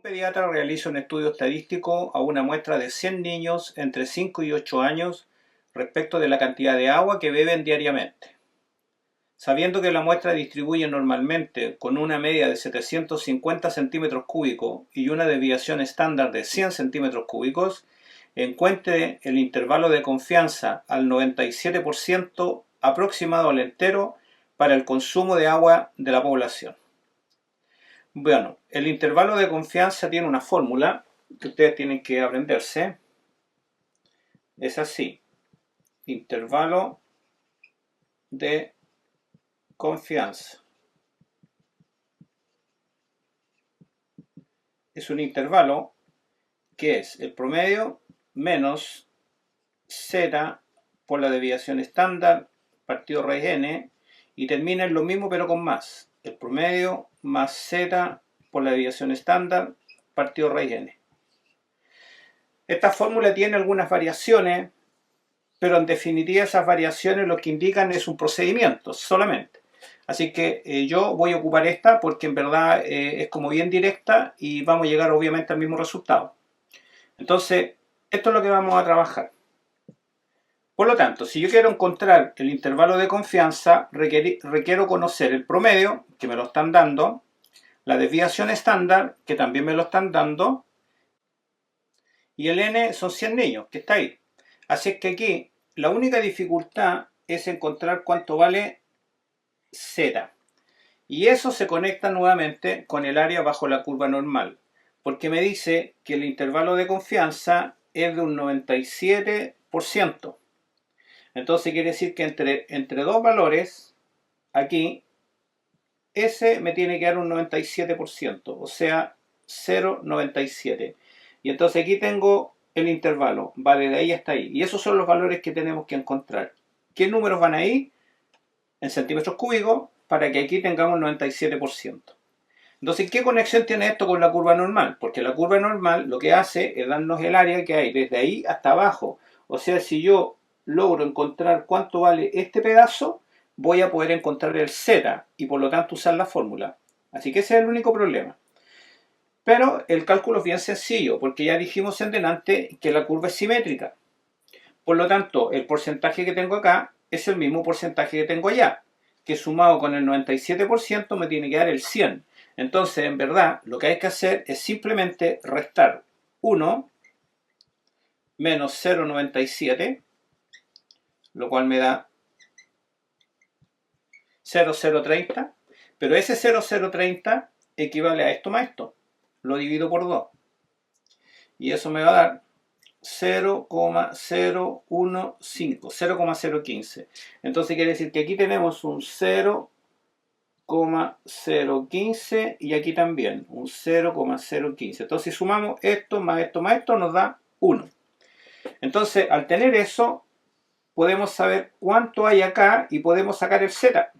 pediatra realiza un estudio estadístico a una muestra de 100 niños entre 5 y 8 años respecto de la cantidad de agua que beben diariamente. Sabiendo que la muestra distribuye normalmente con una media de 750 centímetros cúbicos y una desviación estándar de 100 centímetros cúbicos, encuentre el intervalo de confianza al 97% aproximado al entero para el consumo de agua de la población. Bueno, el intervalo de confianza tiene una fórmula que ustedes tienen que aprenderse. Es así: intervalo de confianza es un intervalo que es el promedio menos z por la desviación estándar partido raíz n, y termina en lo mismo pero con más. El promedio más z por la desviación estándar partido raíz n. Esta fórmula tiene algunas variaciones, pero en definitiva esas variaciones lo que indican es un procedimiento solamente. Así que yo voy a ocupar esta porque en verdad es como bien directa y vamos a llegar obviamente al mismo resultado. Entonces, esto es lo que vamos a trabajar. Por lo tanto, si yo quiero encontrar el intervalo de confianza, requiero conocer el promedio, que me lo están dando, la desviación estándar, que también me lo están dando, y el n son 100 niños, que está ahí. Así es que aquí la única dificultad es encontrar cuánto vale z. Y eso se conecta nuevamente con el área bajo la curva normal, porque me dice que el intervalo de confianza es de un 97%. Entonces quiere decir que entre dos valores, aquí, S me tiene que dar un 97%, o sea, 0,97. Y entonces aquí tengo el intervalo, va desde ahí hasta ahí. Y esos son los valores que tenemos que encontrar. ¿Qué números van ahí? En centímetros cúbicos, para que aquí tengamos 97%. Entonces, ¿qué conexión tiene esto con la curva normal? Porque la curva normal lo que hace es darnos el área que hay desde ahí hasta abajo. O sea, si yo logro encontrar cuánto vale este pedazo, voy a poder encontrar el z y por lo tanto usar la fórmula. Así que ese es el único problema. Pero el cálculo es bien sencillo, porque ya dijimos en delante que la curva es simétrica. Por lo tanto, el porcentaje que tengo acá es el mismo porcentaje que tengo allá, que sumado con el 97% me tiene que dar el 100. Entonces, en verdad, lo que hay que hacer es simplemente restar 1 menos 0,97, lo cual me da 0,030, pero ese 0,030 equivale a esto más esto. Lo divido por 2. Y eso me va a dar 0,015, 0,015. Entonces quiere decir que aquí tenemos un 0,015 y aquí también un 0,015. Entonces si sumamos esto más esto más esto nos da 1. Entonces al tener eso podemos saber cuánto hay acá y podemos sacar el z.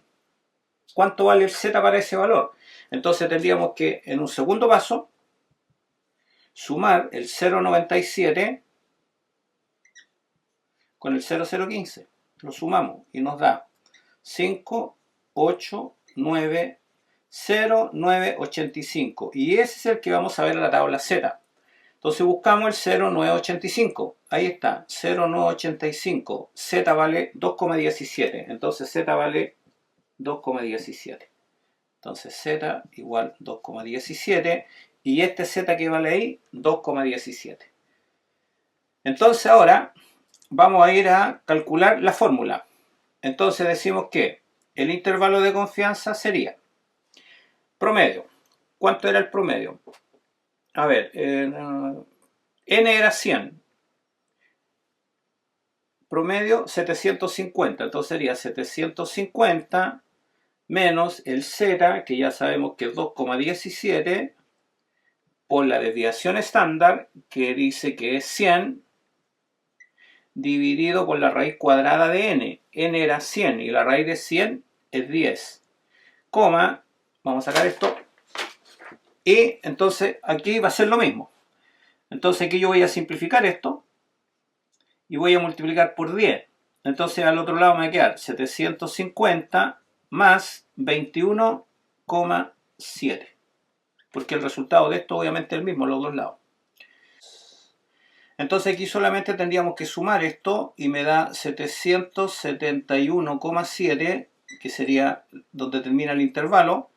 ¿Cuánto vale el z para ese valor? Entonces tendríamos que en un segundo paso sumar el 0,97 con el 0,015. Lo sumamos y nos da 5,8,9,0,985. Y ese es el que vamos a ver en la tabla Z. Entonces buscamos el 0,985. Ahí está, 0,985. Z vale 2,17. Entonces Z vale 2,17. Entonces Z igual 2,17. Y este Z que vale ahí, 2,17. Entonces ahora vamos a ir a calcular la fórmula. Entonces decimos que el intervalo de confianza sería promedio. ¿Cuánto era el promedio? A ver, n era 100. Promedio 750. Entonces sería 750 menos el z, que ya sabemos que es 2,17, por la desviación estándar, que dice que es 100, dividido por la raíz cuadrada de n. N era 100 y la raíz de 100 es 10. Coma, vamos a sacar esto. Y entonces aquí va a ser lo mismo. Entonces aquí yo voy a simplificar esto y voy a multiplicar por 10. Entonces al otro lado me va a quedar 750 más 21,7. porque el resultado de esto obviamente es el mismo, los dos lados. Entonces aquí solamente tendríamos que sumar esto y me da 771,7, que sería donde termina el intervalo.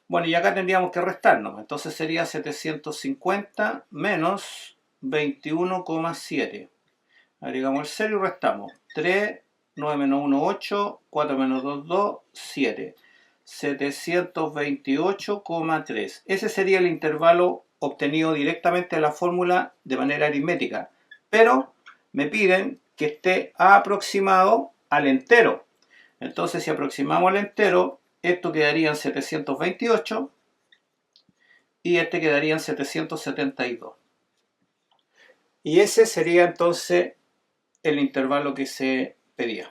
Bueno, y acá tendríamos que restarnos, entonces sería 750 menos 21,7. Agregamos el 0 y restamos. 3, 9 menos 1, 8, 4 menos 2, 2, 7. 728,3. Ese sería el intervalo obtenido directamente de la fórmula de manera aritmética. Pero me piden que esté aproximado al entero. Entonces, si aproximamos al entero, esto quedaría en 728 y este quedaría en 772. Y ese sería entonces el intervalo que se pedía.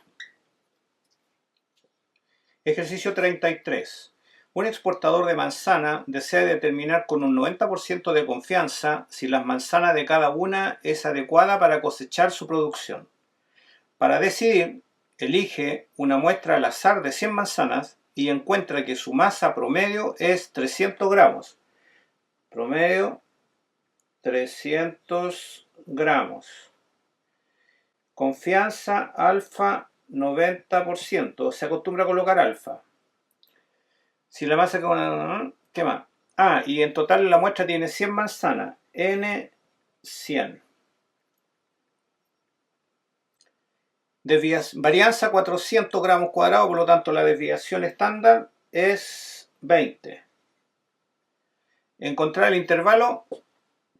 Ejercicio 33. Un exportador de manzana desea determinar con un 90% de confianza si la manzana de cada una es adecuada para cosechar su producción. Para decidir, elige una muestra al azar de 100 manzanas y encuentra que su masa promedio es 300 gramos. Promedio 300 gramos. Confianza alfa 90%. Se acostumbra a colocar alfa. Si la masa con... ¿Qué más? Ah, y en total la muestra tiene 100 manzanas. N 100. Varianza 400 gramos cuadrados, por lo tanto la desviación estándar es 20. Encontrar el intervalo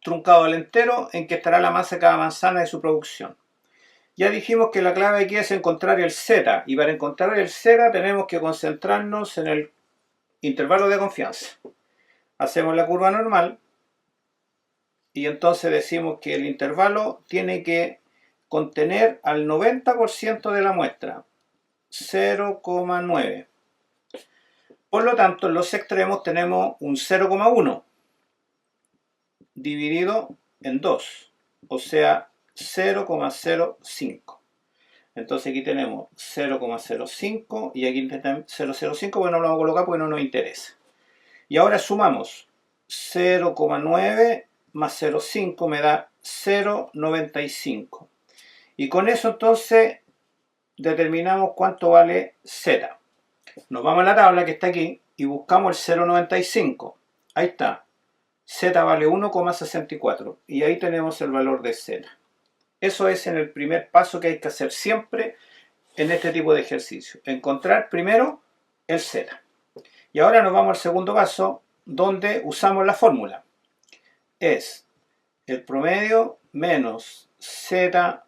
truncado al entero en que estará la masa de cada manzana de su producción. Ya dijimos que la clave aquí es encontrar el Z, y para encontrar el Z tenemos que concentrarnos en el intervalo de confianza. Hacemos la curva normal y entonces decimos que el intervalo tiene que contener al 90% de la muestra, 0,9. Por lo tanto, en los extremos tenemos un 0,1 dividido en 2, o sea, 0,05. Entonces aquí tenemos 0,05 y aquí tenemos 0,05, porque no lo vamos a colocar porque no nos interesa. Y ahora sumamos 0,9 más 0,5 me da 0,95. Y con eso entonces determinamos cuánto vale Z. Nos vamos a la tabla que está aquí y buscamos el 0,95. Ahí está. Z vale 1,64 y ahí tenemos el valor de Z. Eso es en el primer paso que hay que hacer siempre en este tipo de ejercicio. Encontrar primero el Z. Y ahora nos vamos al segundo paso donde usamos la fórmula. Es el promedio menos Z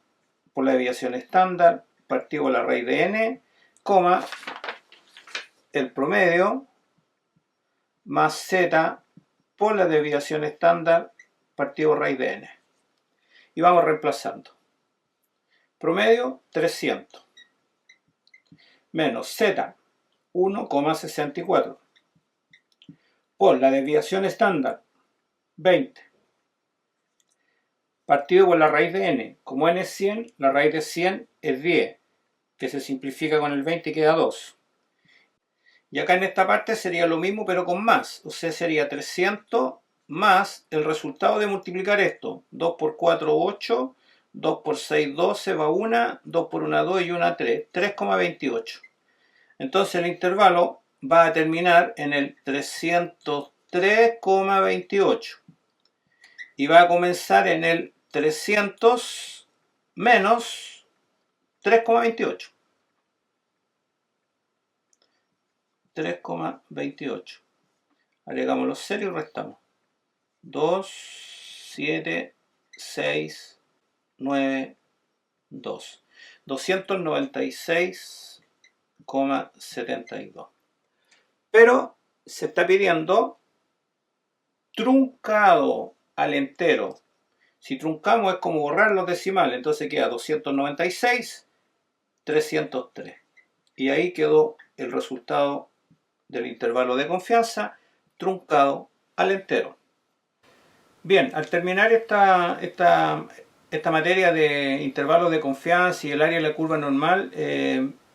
por la desviación estándar partido por la raíz de n, coma, el promedio más Z por la desviación estándar partido por raíz de n. Y vamos reemplazando. Promedio 300 menos Z 1,64 por la desviación estándar 20 partido por la raíz de n. Como n es 100, la raíz de 100 es 10, que se simplifica con el 20 y queda 2. Y acá en esta parte sería lo mismo pero con más, o sea sería 300 más el resultado de multiplicar esto. 2 por 4, 8, 2 por 6, 12, va 1, 2 por 1, 2 y 1, 3, 3,28. Entonces el intervalo va a terminar en el 303,28 y va a comenzar en el 300 menos 3,28. 3,28. Agregamos los ceros y restamos. 2, 7, 6, 9, 2. 296,72. Pero se está pidiendo truncado al entero. Si truncamos es como borrar los decimales, entonces queda 296, 303. Y ahí quedó el resultado del intervalo de confianza truncado al entero. Bien, al terminar esta materia de intervalos de confianza y el área de la curva normal,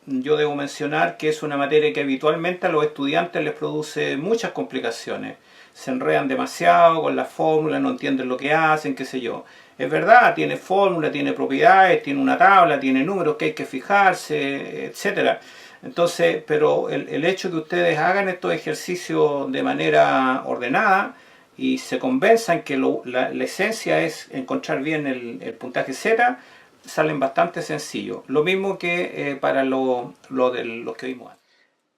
yo debo mencionar que es una materia que habitualmente a los estudiantes les produce muchas complicaciones. se enredan demasiado con la fórmula, no entienden lo que hacen, qué sé yo. Es verdad, tiene fórmula, tiene propiedades, tiene una tabla, tiene números que hay que fijarse, etcétera. Entonces, pero el hecho de que ustedes hagan estos ejercicios de manera ordenada y se convenzan que la esencia es encontrar bien el puntaje Z, salen bastante sencillos. Lo mismo que para lo que vimos antes.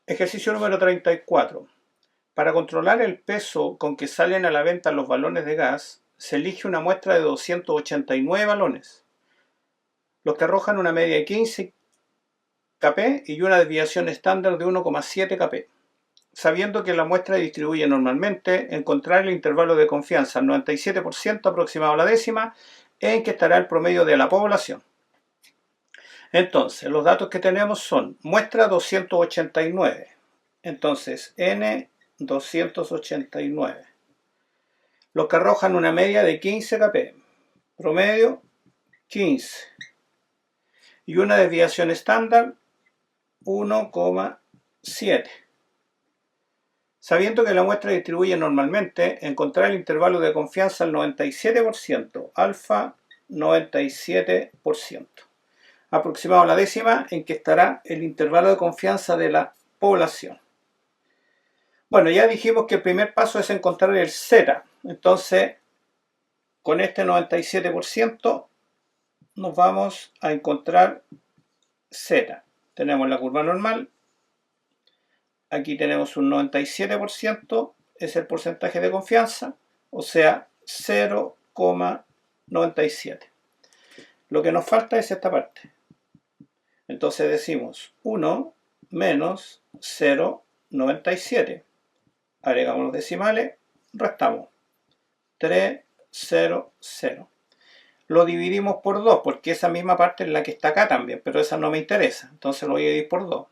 Ejercicio número 34. Para controlar el peso con que salen a la venta los balones de gas, se elige una muestra de 289 balones, los que arrojan una media de 15 kp y una desviación estándar de 1,7 kp. Sabiendo que la muestra se distribuye normalmente, encontrar el intervalo de confianza al 97% aproximado a la décima en que estará el promedio de la población. Entonces, los datos que tenemos son muestra 289. Entonces, N 289. Los que arrojan una media de 15 kp. Promedio 15. Y una desviación estándar 1,7. Sabiendo que la muestra se distribuye normalmente, encontrar el intervalo de confianza al 97%, alfa 97%, aproximado a la décima en que estará el intervalo de confianza de la población. Bueno, ya dijimos que el primer paso es encontrar el Z. Entonces, con este 97% nos vamos a encontrar Z. Tenemos la curva normal. Aquí tenemos un 97%, es el porcentaje de confianza, o sea, 0,97. Lo que nos falta es esta parte. Entonces decimos 1 menos 0,97. Agregamos los decimales, restamos. 3, 0, 0. Lo dividimos por 2, porque esa misma parte es la que está acá también, pero esa no me interesa. Entonces lo voy a dividir por 2.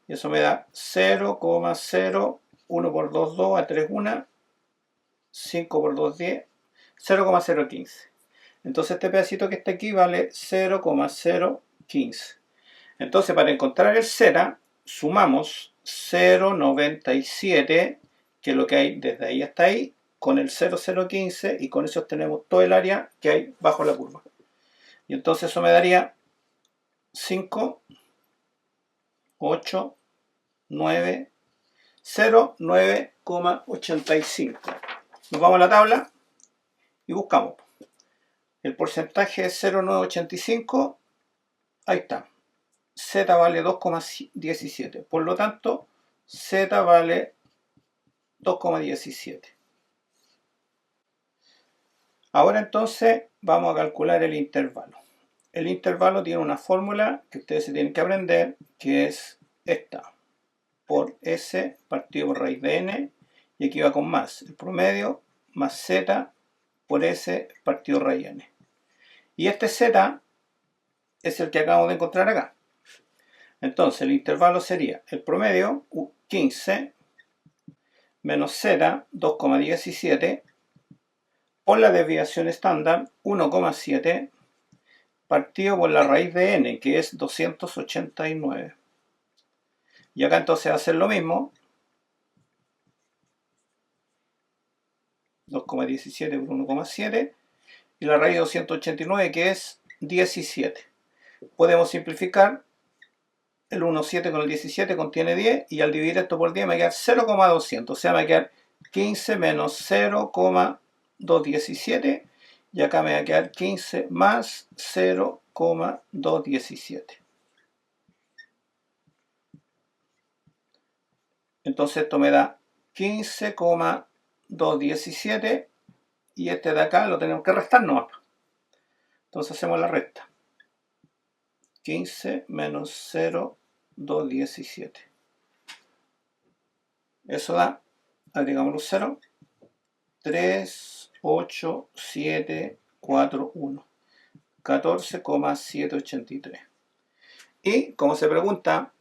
Y eso me da 0,0, 1 por 2, 2, a 3, 1, 5 por 2, 10, 0,015. Entonces este pedacito que está aquí vale 0,015. Entonces para encontrar el Z, sumamos 0,97, que es lo que hay desde ahí hasta ahí, con el 0,015, y con eso obtenemos todo el área que hay bajo la curva. Y entonces eso me daría 5, 8, 9, 0, 9,85. Nos vamos a la tabla y buscamos. El porcentaje es 0,985. Ahí está. Z vale 2,17. Por lo tanto, Z vale 2,17. Ahora entonces vamos a calcular el intervalo. El intervalo tiene una fórmula que ustedes se tienen que aprender, que es esta. Por S partido por raíz de N, y aquí va con más. El promedio más Z por S partido raíz de N. Y este Z es el que acabamos de encontrar acá. Entonces el intervalo sería el promedio 15 menos Z 2,17 por la desviación estándar 1,7 partido por la raíz de N, que es 289. Y acá entonces va a ser lo mismo. 2,17 por 1,7 y la raíz de 289, que es 17. Podemos simplificar. El 1,7 con el 17 contiene 10, y al dividir esto por 10 me va a quedar 0,200, o sea, me va a quedar 15 menos 0,217, y acá me va a quedar 15 más 0,217. Entonces esto me da 15,217, y este de acá lo tenemos que restar nomás. Entonces hacemos la resta. 15 menos 0,217. Eso da, agregamos los 0, 3, 8, 7, 4, 1. 14,783. Y como se pregunta,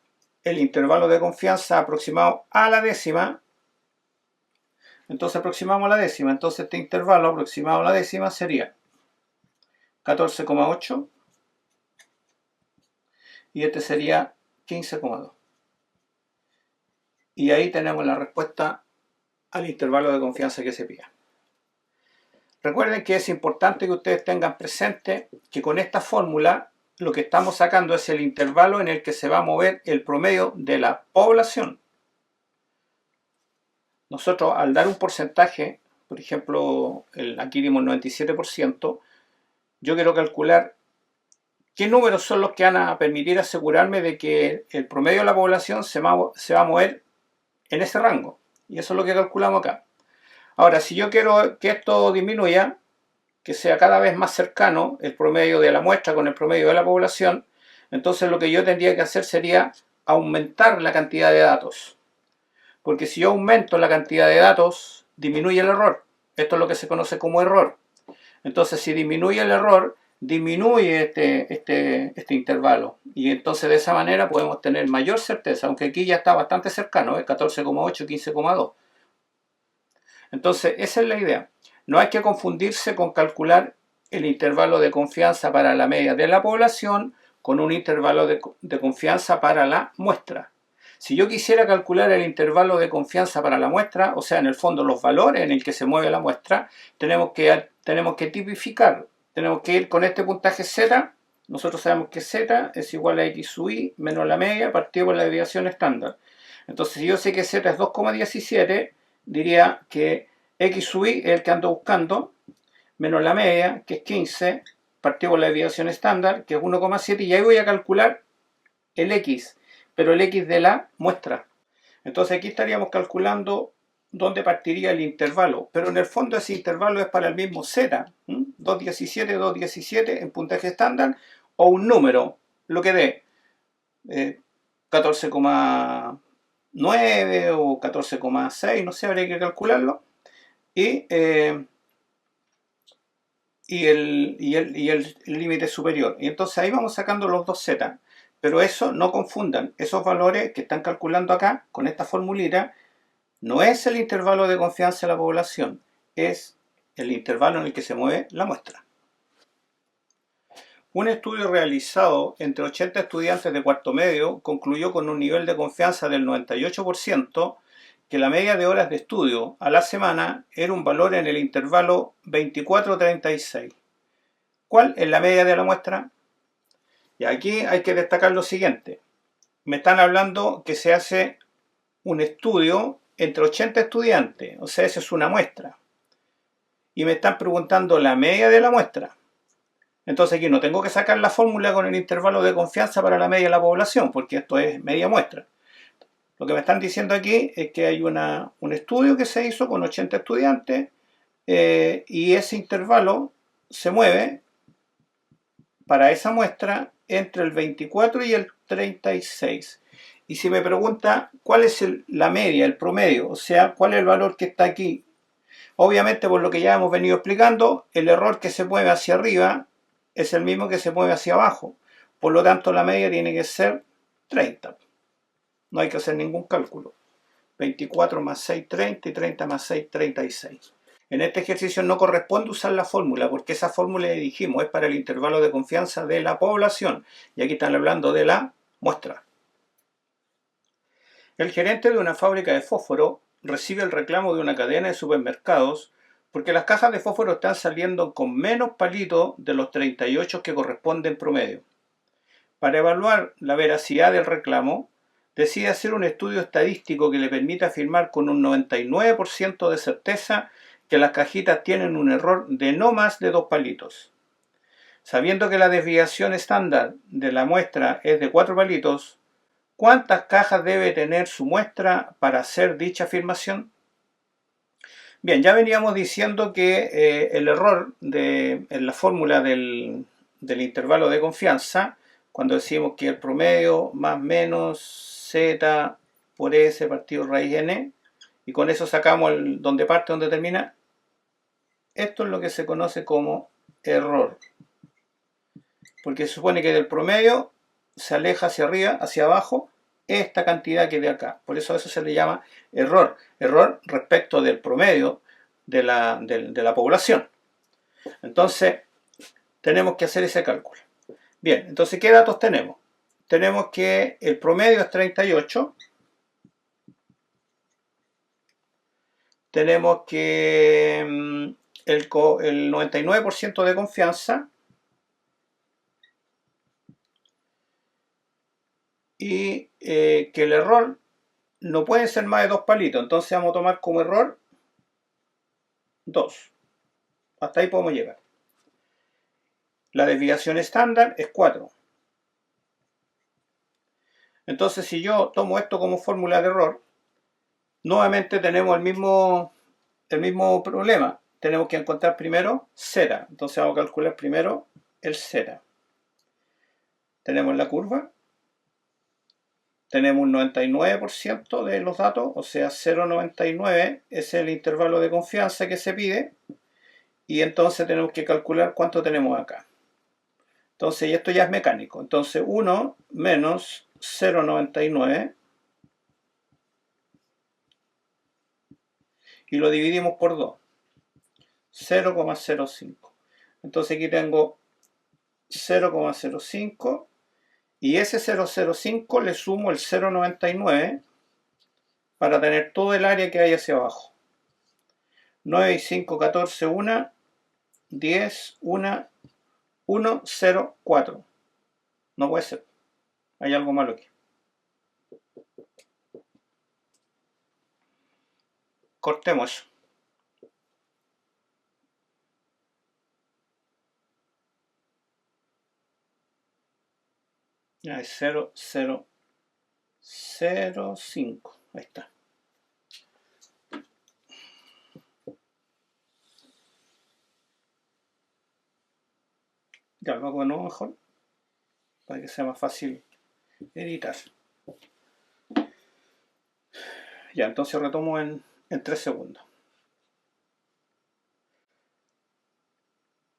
el intervalo de confianza aproximado a la décima, entonces aproximamos a la décima. Entonces este intervalo aproximado a la décima sería 14,8 y este sería 15,2. Y ahí tenemos la respuesta al intervalo de confianza que se pida. Recuerden que es importante que ustedes tengan presente que con esta fórmula lo que estamos sacando es el intervalo en el que se va a mover el promedio de la población. Nosotros al dar un porcentaje, por ejemplo, aquí dimos el 97%, yo quiero calcular qué números son los que van a permitir asegurarme de que el promedio de la población se va a mover en ese rango. Y eso es lo que calculamos acá. Ahora, si yo quiero que esto disminuya, que sea cada vez más cercano el promedio de la muestra con el promedio de la población, entonces lo que yo tendría que hacer sería aumentar la cantidad de datos. Porque si yo aumento la cantidad de datos, disminuye el error. Esto es lo que se conoce como error. Entonces, si disminuye el error, disminuye este intervalo. Y entonces de esa manera podemos tener mayor certeza, aunque aquí ya está bastante cercano, 14,8, 15,2. Entonces, esa es la idea. No hay que confundirse con calcular el intervalo de confianza para la media de la población con un intervalo de confianza para la muestra. Si yo quisiera calcular el intervalo de confianza para la muestra, o sea, en el fondo los valores en el que se mueve la muestra, tenemos que tipificar. Tenemos que ir con este puntaje Z. Nosotros sabemos que Z es igual a X sub I menos la media partido por la desviación estándar. Entonces, si yo sé que Z es 2,17, diría que X sub I es el que ando buscando, menos la media, que es 15, partido por la desviación estándar, que es 1,7, y ahí voy a calcular el X, pero el X de la muestra. Entonces aquí estaríamos calculando dónde partiría el intervalo, pero en el fondo ese intervalo es para el mismo Z, 2,17, 2,17 en puntaje estándar, o un número, lo que dé 14,9 o 14,6, no sé, habría que calcularlo, y el límite superior. Y entonces ahí vamos sacando los dos Z. Pero eso no confundan, esos valores que están calculando acá con esta formulita no es el intervalo de confianza de la población, es el intervalo en el que se mueve la muestra. Un estudio realizado entre 80 estudiantes de cuarto medio concluyó con un nivel de confianza del 98% que la media de horas de estudio a la semana era un valor en el intervalo 24-36. ¿Cuál es la media de la muestra? Y aquí hay que destacar lo siguiente. Me están hablando que se hace un estudio entre 80 estudiantes, o sea, esa es una muestra. Y me están preguntando la media de la muestra. Entonces aquí no tengo que sacar la fórmula con el intervalo de confianza para la media de la población, porque esto es media muestra. Lo que me están diciendo aquí es que hay un estudio que se hizo con 80 estudiantes y ese intervalo se mueve para esa muestra entre el 24 y el 36. Y si me pregunta cuál es la media, el promedio, o sea, cuál es el valor que está aquí, obviamente por lo que ya hemos venido explicando, el error que se mueve hacia arriba es el mismo que se mueve hacia abajo. Por lo tanto, la media tiene que ser 30. No hay que hacer ningún cálculo. 24 más 6, 30 y 30 más 6, 36. En este ejercicio no corresponde usar la fórmula, porque esa fórmula, ya dijimos, es para el intervalo de confianza de la población. Y aquí están hablando de la muestra. El gerente de una fábrica de fósforo recibe el reclamo de una cadena de supermercados porque las cajas de fósforo están saliendo con menos palitos de los 38 que corresponden promedio. Para evaluar la veracidad del reclamo, decide hacer un estudio estadístico que le permita afirmar con un 99% de certeza que las cajitas tienen un error de no más de 2 palitos. Sabiendo que la desviación estándar de la muestra es de 4 palitos, ¿cuántas cajas debe tener su muestra para hacer dicha afirmación? Bien, ya veníamos diciendo que el error en la fórmula del intervalo de confianza, cuando decimos que el promedio más menos Z por S partido raíz N, y con eso sacamos donde parte, donde termina, esto es lo que se conoce como error. Porque se supone que del promedio se aleja hacia arriba, hacia abajo, esta cantidad que de acá. Por eso se le llama error. Error respecto del promedio de la población. Entonces, tenemos que hacer ese cálculo. Bien, entonces, ¿qué datos tenemos? Tenemos que el promedio es 38. tenemos que el 99% de confianza y que el error no puede ser más de 2 palitos. Entonces vamos a tomar como error 2. Hasta ahí podemos llegar. La desviación estándar es 4. Entonces si yo tomo esto como fórmula de error, nuevamente tenemos el mismo problema. Tenemos que encontrar primero z. Entonces vamos a calcular primero el z. Tenemos la curva. Tenemos un 99% de los datos, o sea 0,99 es el intervalo de confianza que se pide. Y entonces tenemos que calcular cuánto tenemos acá. Entonces, y esto ya es mecánico. Entonces 1 menos 0,99 y lo dividimos por 2. 0,05. Entonces aquí tengo 0,05 y ese 0,05 le sumo el 0,99 para tener todo el área que hay hacia abajo. 9 y 5, 14, 1, 10, 1, 1, 0, 4. No puede ser. Hay algo malo aquí. Cortemos eso. Ya es 0, 0, 0, 5. Ahí está. Ya lo hago de nuevo mejor para que sea más fácil editar. Ya, entonces retomo en 3 segundos.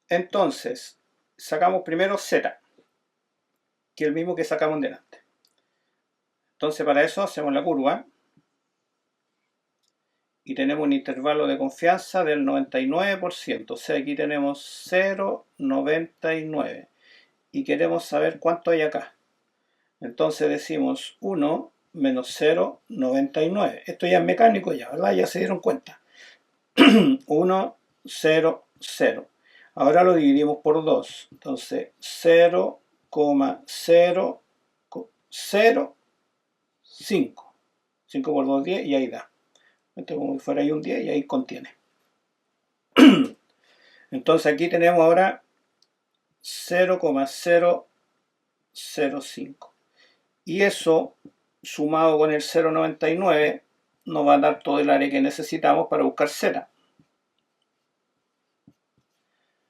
Entonces, sacamos primero z, que es el mismo que sacamos delante. Entonces, para eso hacemos la curva y tenemos un intervalo de confianza del 99%. O sea, aquí tenemos 0,99 y queremos saber cuánto hay acá. Entonces decimos 1 menos 0,99. Esto ya es mecánico, ya, ¿verdad? Ya se dieron cuenta. 1, 0, 0. Ahora lo dividimos por 2. Entonces 0,005. 5 por 2, 10 y ahí da. Esto como si fuera ahí un 10 y ahí contiene. Entonces aquí tenemos ahora 0,005. Y eso, sumado con el 0,99, nos va a dar todo el área que necesitamos para buscar z.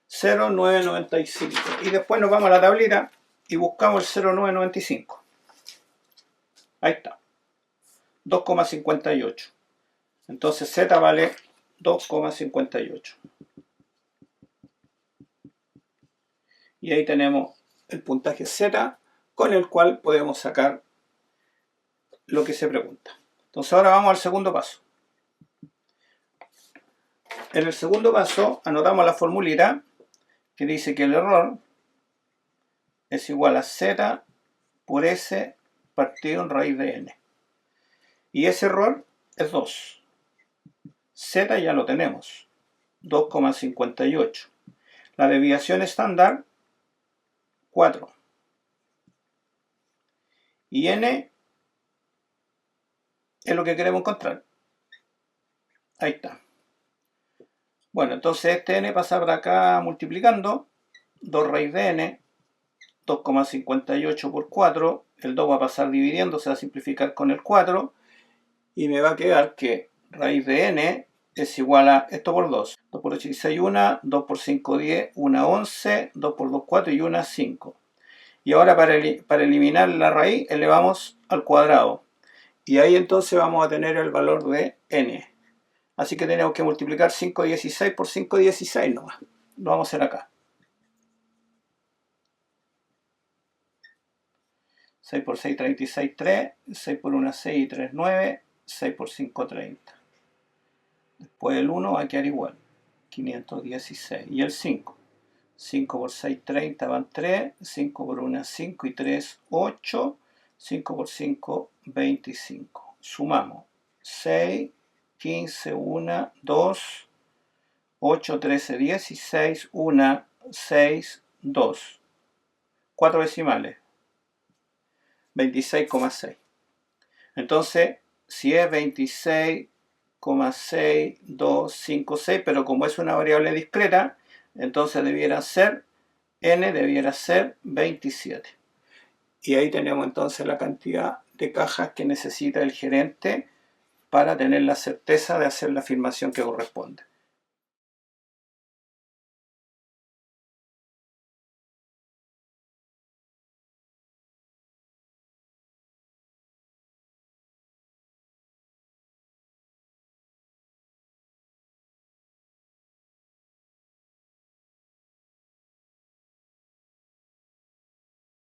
0,995. Y después nos vamos a la tablita y buscamos el 0,995. Ahí está. 2,58. Entonces z vale 2,58. Y ahí tenemos el puntaje z con el cual podemos sacar lo que se pregunta. Entonces ahora vamos al segundo paso. En el segundo paso anotamos la formulita que dice que el error es igual a z por s partido en raíz de n. Y ese error es 2. Z ya lo tenemos, 2,58. La desviación estándar, 4. Y n es lo que queremos encontrar. Ahí está. Bueno, entonces este n pasa por acá multiplicando, 2 raíz de n, 2,58 por 4, el 2 va a pasar dividiendo, se va a simplificar con el 4, y me va a quedar que raíz de n es igual a esto por 2. 2 por 8, 16, 1, 2 por 5, 10, 1, 11, 2 por 2, 4 y 1, 5. Y ahora para eliminar la raíz elevamos al cuadrado. Y ahí entonces vamos a tener el valor de n. Así que tenemos que multiplicar 5,16 por 5,16 nomás. Lo vamos a hacer acá. 6 por 6, 36, 3. 6 por 1, 6 y 3, 9. 6 por 5, 30. Después el 1 va a quedar igual. 516. Y el 5. 5 por 6, 30 van 3. 5 por 1, 5 y 3, 8. 5 por 5, 25. Sumamos. 6, 15, 1, 2, 8, 13, 16, 1, 6, 2. 4 decimales. 26,6. Entonces, si es 26,6256, pero como es una variable discreta, entonces debiera ser n debiera ser 27. Y ahí tenemos entonces la cantidad de cajas que necesita el gerente para tener la certeza de hacer la afirmación que corresponde.